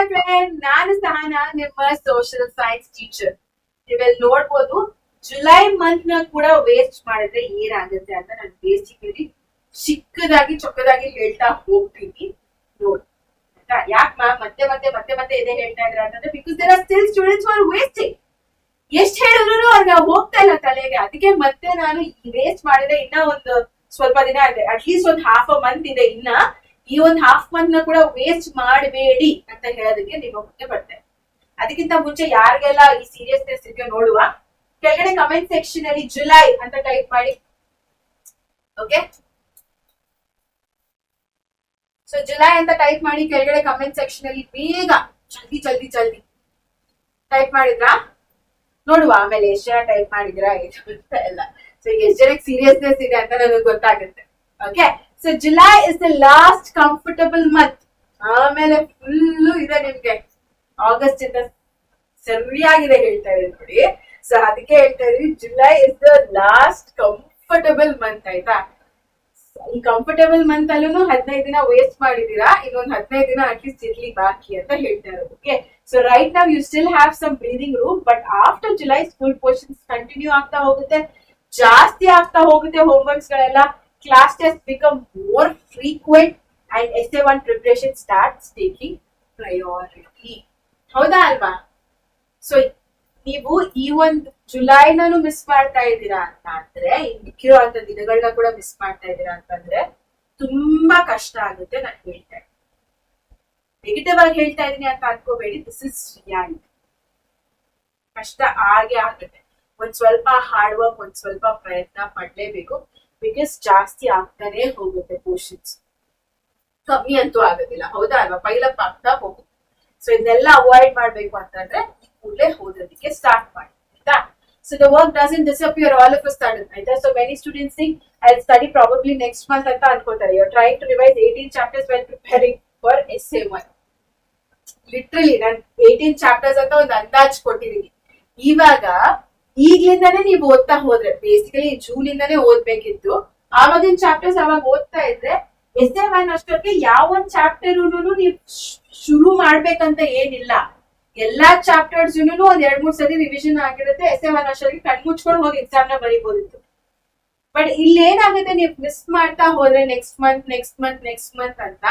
My friend, ನಾನು ಸಹನಾ, ನಿಮ್ಮ social science teacher. ನೀವೆಲ್ಲ ನೋಡ್ಬೋದು ಜುಲೈ ಮಂತ್ ನ ಕೂಡ ವೇಸ್ಟ್ ಮಾಡಿದ್ರೆ ಏನಾಗುತ್ತೆ ಅಂತ ನಾನು ಬೇಸಿಕಲಿ ಚಿಕ್ಕದಾಗಿ ಚೊಕ್ಕದಾಗಿ ಹೇಳ್ತಾ ಹೋಗ್ತೀನಿ ನೋಡಿ. ಯಾಕೆ ಮ್ಯಾಮ್ ಮತ್ತೆ ಮತ್ತೆ ಮತ್ತೆ ಮತ್ತೆ ಇದೇ ಹೇಳ್ತಾ ಇದ್ರ ಅಂತಂದ್ರೆ, because there are still students are wasting. ಎಷ್ಟ್ ಹೇಳಿದ್ರು ಅವ್ರಿಗೆ ಹೋಗ್ತಾ ಇಲ್ಲ ತಲೆಗೆ. ಅದಕ್ಕೆ ಮತ್ತೆ ನಾನು ವೇಸ್ಟ್ ಮಾಡಿದ್ರೆ ಇನ್ನ ಒಂದು ಸ್ವಲ್ಪ ದಿನ ಇದೆ, ಅಟ್ಲೀಸ್ಟ್ ಒಂದು ಹಾಫ್ ಅ ಮಂತ್ ಇದೆ ಇನ್ನ. ಈ ಒಂದು ಹಾಫ್ ಮಂತ್ ನ ಕೂಡ ವೇಸ್ಟ್ ಮಾಡಬೇಡಿ ಅಂತ ಹೇಳೋದಕ್ಕೆ ನಿಮ್ಮ ಮುಂದೆ ಬರ್ತೇನೆ. ಅದಕ್ಕಿಂತ ಮುಂಚೆ ಯಾರಿಗೆಲ್ಲ ಈ ಸೀರಿಯಸ್ನೆಸ್ ಇದೆಯೋ ನೋಡುವ, ಕೆಳಗಡೆ ಕಮೆಂಟ್ ಸೆಕ್ಷನ್ ಅಲ್ಲಿ ಜುಲೈ ಅಂತ ಟೈಪ್ ಮಾಡಿ. ಓಕೆ, ಸೊ ಜುಲೈ ಅಂತ ಟೈಪ್ ಮಾಡಿ ಕೆಳಗಡೆ ಕಮೆಂಟ್ ಸೆಕ್ಷನ್ ಅಲ್ಲಿ ಬೇಗ ಜಲ್ದಿ ಜಲ್ದಿ ಜಲ್ದಿ ಟೈಪ್ ಮಾಡಿದ್ರಾ ನೋಡುವ. ಆಮೇಲೆ ಎಷ್ಟು ಜನ ಟೈಪ್ ಮಾಡಿದ್ರಾ ಎಲ್ಲ, ಸೊ ಎಷ್ಟು ಜನಕ್ಕೆ ಸೀರಿಯಸ್ನೆಸ್ ಇದೆ ಅಂತ ನನಗೆ ಗೊತ್ತಾಗುತ್ತೆ. Okay, so July is the last comfortable month. ಆಮೇಲೆ ಫುಲ್ಲು ಇದೆ ನಿಮ್ಗೆ. ಆಗಸ್ಟ್ ಇಂದ ಸರಿಯಾಗಿದೆ ಹೇಳ್ತಾ ಇದ್ದೀನಿ ನೋಡಿ. ಸೊ ಅದಕ್ಕೆ ಹೇಳ್ತಾ ಇದೀವಿ, July is the last comfortable month. ಆಯ್ತಾ, ಈ ಕಂಫರ್ಟಬಲ್ ಮಂತ್ ಅಲ್ಲೂ 15 ದಿನ ವೇಸ್ಟ್ ಮಾಡಿದೀರಾ, ಇನ್ನೊಂದು 15 ದಿನ ಅಟ್ಲೀಸ್ಟ್ ಇರ್ಲಿ ಬಾಕಿ ಅಂತ ಹೇಳ್ತಾ ಇರೋದು. Okay, so right now you still have some breathing room, but after July school portions continue ಆಗ್ತಾ ಹೋಗುತ್ತೆ, ಜಾಸ್ತಿ ಆಗ್ತಾ ಹೋಗುತ್ತೆ ಹೋಮ್ವರ್ಕ್ಸ್ ಗಳೆಲ್ಲ. Class test become more frequent and essay 1 preparation starts taking priority. ಹೌದಾ ಅಲ್ವಾ? ಸೊ ನೀವು ಈ ಒಂದು ಜುಲೈನೂ ಮಿಸ್ ಮಾಡ್ತಾ ಇದ್ದೀರಾ ಅಂತ ಅಂದ್ರೆ, ಮಿಕ್ಕಿರೋ ಅಂತ ದಿನಗಳನ್ನ ಕೂಡ ಮಿಸ್ ಮಾಡ್ತಾ ಇದ್ದೀರಾ ಅಂತಂದ್ರೆ ತುಂಬಾ ಕಷ್ಟ ಆಗುತ್ತೆ. ನಾನು ಹೇಳ್ತಾ ಇದ್ದೀನಿ, ನೆಗೆಟಿವ್ ಆಗಿ ಹೇಳ್ತಾ ಇದೀನಿ ಅಂತ ಅನ್ಕೋಬೇಡಿ. This is reality. ಕಷ್ಟ ಆಗೇ ಆಗುತ್ತೆ. ಒಂದ್ ಸ್ವಲ್ಪ ಹಾರ್ಡ್ ವರ್ಕ್, ಒಂದ್ ಸ್ವಲ್ಪ ಪ್ರಯತ್ನ ಪಡ್ಲೇಬೇಕು. ಬಿಕಾಸ್ ಜಾಸ್ತಿ ಆಗ್ತಾನೆ ಹೋಗುತ್ತೆ ಪೋರ್ಷನ್ಸ್, ಕಮ್ಮಿ ಅಂತೂ ಆಗೋದಿಲ್ಲ. ಹೌದಾ ಅಲ್ವಾ? ಪೈಲಪ್ ಆಗ್ತಾ ಹೋಗುತ್ತೆ. ಸೊ ಇದನ್ನೆಲ್ಲ ಅವಾಯ್ಡ್ ಮಾಡ್ಬೇಕು ಅಂತಂದ್ರೆ ಈ ಕೂಡಲೇ ಓದೋದಕ್ಕೆ ಸ್ಟಾರ್ಟ್ ಮಾಡಿ. ಆಯ್ತಾ? So the work doesn't disappear all of a sudden. ಆಯ್ತಾ? So many students think I will study probably next month ಅಂತ ಅನ್ಕೋತಾರೆ. You are trying to revise 18 chapters well preparing for essay 1. Literally ನಾನು 18 chapters ಅಂತ ಒಂದು ಅಂದಾಜ್ ಕೊಟ್ಟಿದ್ದೀನಿ. ಇವಾಗ ಈಗ್ಲಿಂದಾನೇ ನೀವು ಓದ್ತಾ ಹೋದ್ರೆ, ಬೇಸಿಕಲಿ ಜೂನ್ ಇಂದಾನೇ ಓದ್ಬೇಕಿತ್ತು, ಆವಾಗಿನ ಚಾಪ್ಟರ್ಸ್ ಅವಾಗ ಓದ್ತಾ ಇದ್ರೆ essay 1 ಅಷ್ಟೊತ್ತಿಗೆ ಯಾವ ಒಂದ್ ಚಾಪ್ಟರ್ ನೀವು ಶುರು ಮಾಡ್ಬೇಕಂತ ಏನಿಲ್ಲ. ಎಲ್ಲಾ ಚಾಪ್ಟರ್ಸ್ ಒಂದ್ 2-3 ಸರಿ ರಿವಿಷನ್ ಆಗಿರುತ್ತೆ. essay 1 ಅಷ್ಟೊತ್ತಿಗೆ ಕಣ್ಮುಚ್ಕೊಂಡು ಹೋಗಿ ಎಕ್ಸಾಮ್ ನ ಬರೀಬಹುದಿತ್ತು. ಬಟ್ ಇಲ್ಲಿ ಏನಾಗುತ್ತೆ, ನೀವು ಮಿಸ್ ಮಾಡ್ತಾ ಹೋದ್ರೆ ನೆಕ್ಸ್ಟ್ ಮಂತ್ ಅಂತ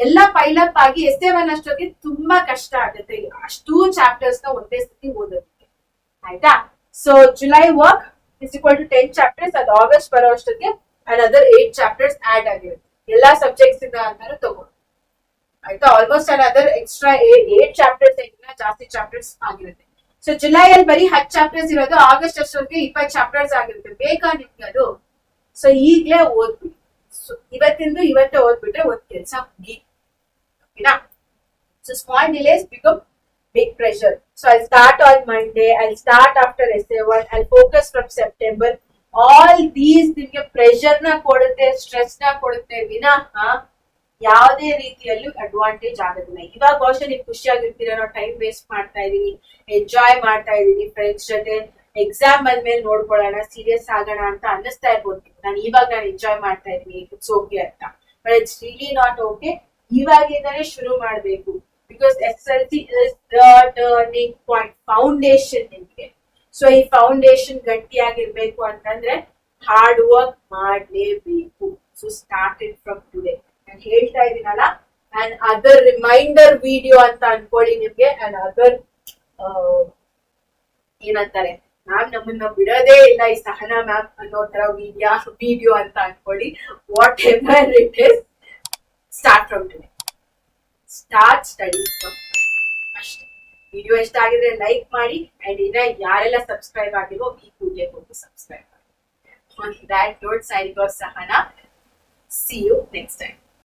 ಎಲ್ಲ ಪೈಲಪ್ ಆಗಿ essay 1 ಅಷ್ಟೊತ್ತಿಗೆ ತುಂಬಾ ಕಷ್ಟ ಆಗುತ್ತೆ. ಅಷ್ಟೂ ಚಾಪ್ಟರ್ಸ್ ನ ಒಂದೇ ಸತಿ ಓದೋದಕ್ಕೆ. ಆಯ್ತಾ? So July work is equal to 10 chapters. ಅದು ಆಗಸ್ಟ್ ಬರೋ ಅಷ್ಟೊತ್ತಿಗೆ ಅನದರ್ 8 ಚಾಪ್ಟರ್ಸ್ ಆಡ್ ಆಗಿರುತ್ತೆ. ಎಲ್ಲಾ ಸಬ್ಜೆಕ್ಟ್ಸ್ ಇಂದ ಅಂತಾನು ತಗೊಂಡು. ಆಯ್ತಾ? ಆಲ್ಮೋಸ್ಟ್ ಅನದರ್ ಎಕ್ಸ್ಟ್ರಾ 8 ಚಾಪ್ಟರ್ಸ್, ಜಾಸ್ತಿ ಚಾಪ್ಟರ್ಸ್ ಆಗಿರುತ್ತೆ. ಸೊ ಜುಲೈ ಅಲ್ಲಿ ಬರೀ 10 ಚಾಪ್ಟರ್ಸ್ ಇರೋದು, ಆಗಸ್ಟ್ ಅಷ್ಟೊತ್ತಿಗೆ 20 ಚಾಪ್ಟರ್ಸ್ ಆಗಿರುತ್ತೆ. ಬೇಕಾ ನಿಮ್ಗೆ ಅದು? ಸೊ ಈಗ್ಲೇ ಓದ್ಬಿಡಿ. ಸೊ ಇವತ್ತೇ ಓದ್ಬಿಟ್ರೆ ಒಂದ್ ಕೆಲಸ ಮುಗಿ. ಓಕೆನಾ? So small delays become big pressure. So I'll start on Monday, I'll start after essay 1, I'll focus from September. All these ನಿಮ್ಗೆ ಪ್ರೆಷರ್ ನ ಕೊಡುತ್ತೆ, ಸ್ಟ್ರೆಸ್ ನ ಕೊಡುತ್ತೆ ವಿನಃ ಯಾವುದೇ ರೀತಿಯಲ್ಲೂ ಅಡ್ವಾಂಟೇಜ್ ಆಗೋದಿಲ್ಲ. ಇವಾಗ ಬಹುಶಃ ನೀವು ಖುಷಿಯಾಗಿರ್ತೀರ, ನಾವು ಟೈಮ್ ವೇಸ್ಟ್ ಮಾಡ್ತಾ ಇದೀನಿ, ಎಂಜಾಯ್ ಮಾಡ್ತಾ ಇದೀನಿ ಫ್ರೆಂಡ್ಸ್ ಜೊತೆ, ಎಕ್ಸಾಮ್ ಬಂದ್ಮೇಲೆ ನೋಡ್ಕೊಳ್ಳೋಣ, ಸೀರಿಯಸ್ ಆಗೋಣ ಅಂತ ಅನ್ನಿಸ್ತಾ ಇರ್ಬೋದು. ನಾನು ಎಂಜಾಯ್ ಮಾಡ್ತಾ ಇದೀನಿ, ಇಟ್ಸ್ ಓಕೆ ಅಂತ. But it's really not okay. ಇವಾಗಿಂದಾನೇ ಶುರು ಮಾಡ್ಬೇಕು. Because SSLC is the turning point, foundation ನಿಮ್ಗೆ. ಸೊ ಈ ಫೌಂಡೇಶನ್ ಗಟ್ಟಿಯಾಗಿರ್ಬೇಕು ಅಂತಂದ್ರೆ ಹಾರ್ಡ್ ವರ್ಕ್ ಮಾಡ್ಲೇಬೇಕು. So start it from today. ನಾನು ಹೇಳ್ತಾ ಇದೀನಲ್ಲ, ಅಂಡ್ ಅದರ್ ರಿಮೈಂಡರ್ ವಿಡಿಯೋ ಅಂತ ಅನ್ಕೊಳ್ಳಿ ನಿಮ್ಗೆ. ಅಂಡ್ ಅದರ್ ಏನಂತಾರೆ, ಮ್ಯಾಮ್ ನಮ್ಮನ್ನ ಬಿಡೋದೇ ಇಲ್ಲ ಈ ಸಹನಾ ಮ್ಯಾಮ್ ಅನ್ನೋ ತರ ವಿಡಿಯೋ ಅಂತ ಅನ್ಕೊಳ್ಳಿ. What ever it is, start from today. Start study ಅಷ್ಟೇ. ವಿಡಿಯೋ ಇಷ್ಟ ಆಗಿದ್ರೆ ಲೈಕ್ ಮಾಡಿ, ಅಂಡ್ ಇನ್ನ ಯಾರೆಲ್ಲ ಸಬ್ಸ್ಕ್ರೈಬ್ ಆಗಿರೋ ಈ ಕೂಡಲೇ ಹೋಗಿ ಸಬ್ಸ್ಕ್ರೈಬ್ ಮಾಡಿ. On that note, signing off, Sahana. See you next time.